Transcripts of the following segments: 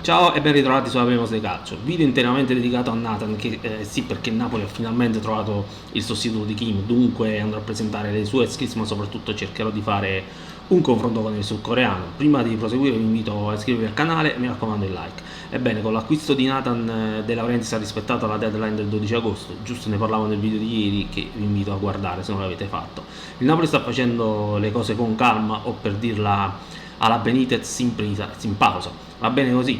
Ciao e ben ritrovati su Hablemos de Calcio, video interamente dedicato a Nathan che sì, perché Napoli ha finalmente trovato il sostituto di Kim, dunque andrò a presentare le sue skills, ma soprattutto cercherò di fare un confronto con il sudcoreano. Prima di proseguire vi invito a iscrivervi al canale e mi raccomando il like. Ebbene, con l'acquisto di Nathan De Laurentiis ha rispettato la deadline del 12 agosto, giusto, ne parlavo nel video di ieri che vi invito a guardare se non l'avete fatto. Il Napoli sta facendo le cose con calma, o per dirla alla Benitez in pausa. Va bene così.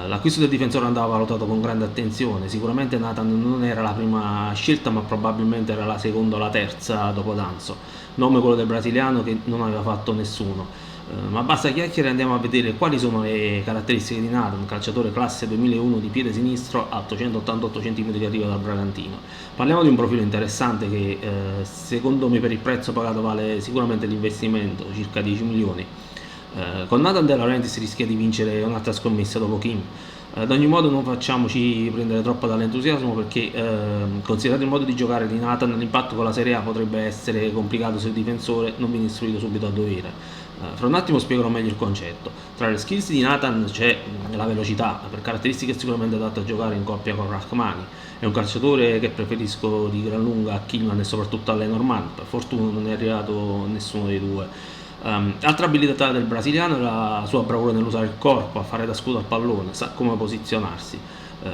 L'acquisto del difensore andava valutato con grande attenzione. Sicuramente Nathan non era la prima scelta, ma probabilmente era la seconda o la terza dopo Danzo, nome quello del brasiliano che non aveva fatto nessuno. Ma basta chiacchiere e andiamo a vedere quali sono le caratteristiche di Nathan, calciatore classe 2001 di piede sinistro, alto 188 cm, che arriva dal Bragantino. Parliamo di un profilo interessante che secondo me per il prezzo pagato vale sicuramente l'investimento, circa 10 milioni. Con Nathan De Laurentiis rischia di vincere un'altra scommessa dopo Kim. Ad ogni modo non facciamoci prendere troppo dall'entusiasmo perché considerato il modo di giocare di Nathan, l'impatto con la Serie A potrebbe essere complicato se il difensore non viene istruito subito a dovere. Fra un attimo spiegherò meglio il concetto. Tra le skills di Nathan c'è la velocità, per caratteristiche sicuramente adatta a giocare in coppia con Rachmani. È un calciatore che preferisco di gran lunga a Kilman e soprattutto a Lenormand, per fortuna non è arrivato nessuno dei due. Altra abilità del brasiliano è la sua bravura nell'usare il corpo, a fare da scudo al pallone, sa come posizionarsi.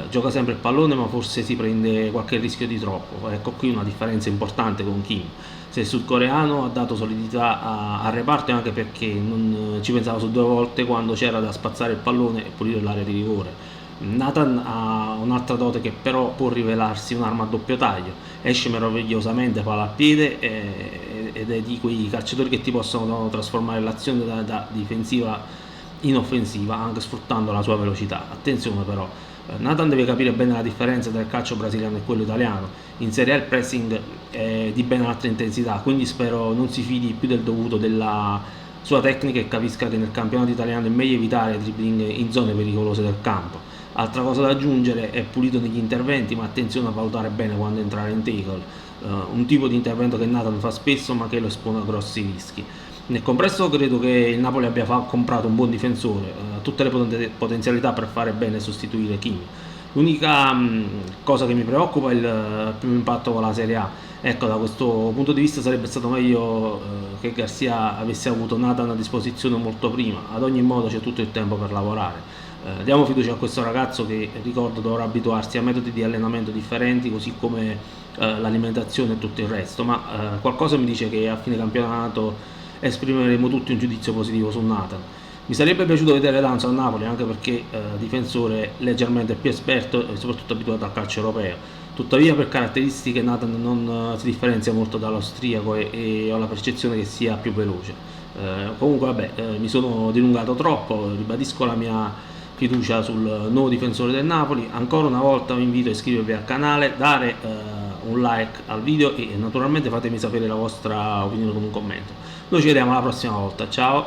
Gioca sempre il pallone, ma forse si prende qualche rischio di troppo. Ecco qui una differenza importante con Kim. Se il sudcoreano ha dato solidità al reparto è anche perché non ci pensava su due volte quando c'era da spazzare il pallone e pulire l'area di rigore. Nathan ha un'altra dote che però può rivelarsi un'arma a doppio taglio, esce meravigliosamente palla al piede ed è di quei calciatori che ti possono trasformare l'azione da difensiva in offensiva anche sfruttando la sua velocità. Attenzione però, Nathan deve capire bene la differenza tra il calcio brasiliano e quello italiano. In Serie A il pressing è di ben altra intensità, quindi spero non si fidi più del dovuto della sua tecnica e capisca che nel campionato italiano è meglio evitare dribbling in zone pericolose del campo. Altra cosa da aggiungere, è pulito negli interventi, ma attenzione a valutare bene quando entrare in tackle. Un tipo di intervento che Nathan fa spesso ma che lo espone a grossi rischi. Nel complesso credo che il Napoli abbia comprato un buon difensore, tutte le potenzialità per fare bene e sostituire Kim. L'unica cosa che mi preoccupa è il primo impatto con la Serie A. Ecco, da questo punto di vista sarebbe stato meglio che Garcia avesse avuto Nathan a disposizione molto prima. Ad ogni modo c'è tutto il tempo per lavorare. Diamo fiducia a questo ragazzo che, ricordo, dovrà abituarsi a metodi di allenamento differenti, così come l'alimentazione e tutto il resto, ma qualcosa mi dice che a fine campionato esprimeremo tutti un giudizio positivo su Nathan. Mi sarebbe piaciuto vedere Danzo a Napoli, anche perché difensore leggermente più esperto e soprattutto abituato al calcio europeo. Tuttavia per caratteristiche Nathan non si differenzia molto dall'austriaco e ho la percezione che sia più veloce. Comunque vabbè, mi sono dilungato troppo, ribadisco la mia fiducia sul nuovo difensore del Napoli. Ancora una volta vi invito a iscrivervi al canale, dare un like al video e naturalmente fatemi sapere la vostra opinione con un commento. Noi ci vediamo alla prossima volta, ciao!